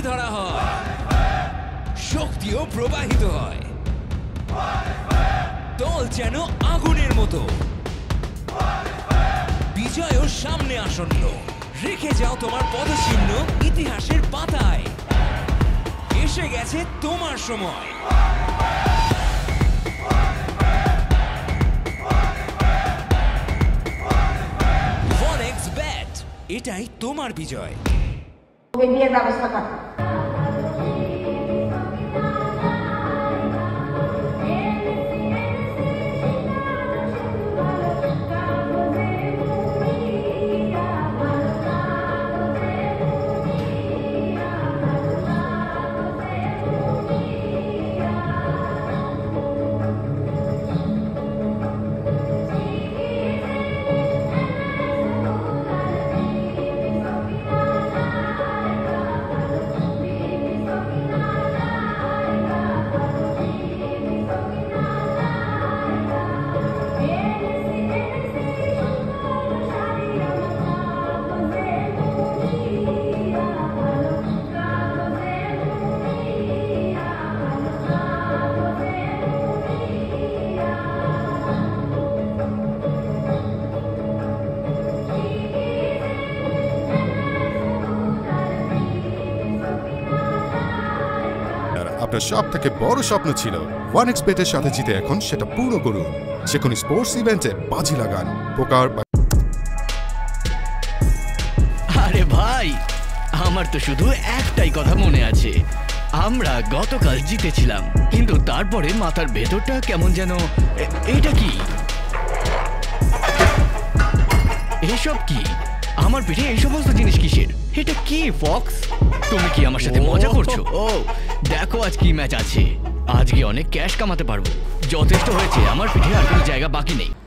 ধরা হয়, শক্তিও প্রবাহিত হয়, দল যেন আগুনের মতো। বিজয়ও সামনে আসন্ন, রেখে যাও তোমার পদচিহ্ন ইতিহাসের পাতায়। এসে গেছে তোমার সময়। ওয়ানএক্স ব্যাট, এটাই তোমার বিজয়। বিয়ের ব্যবস্থা কর। আপনার সব থেকে বড় স্বপ্ন ছিল ওয়ানএক্স বেটের সাথে জিতে, এখন সেটা পুরো করুন। যে কোনো স্পোর্টস ইভেন্টে বাজি লাগান। পোকার আরে ভাই, আমার তো শুধু একটাই কথা মনে আছে। আমরা গতকাল জিতেছিলাম, কিন্তু তারপরে মাথার ভেতরটা কেমন যেন এটা কি, এসব কি? আমার পিঠে এই সমস্ত জিনিস কিসের? এটা কি ফক্স? তুমি কি আমার সাথে মজা করছো? ও দেখো, আজ কি ম্যাচ আছে। আজকে অনেক ক্যাশ কামাতে পারবো। যথেষ্ট হয়েছে, আমার পিঠে আর কোনো জায়গা বাকি নেই।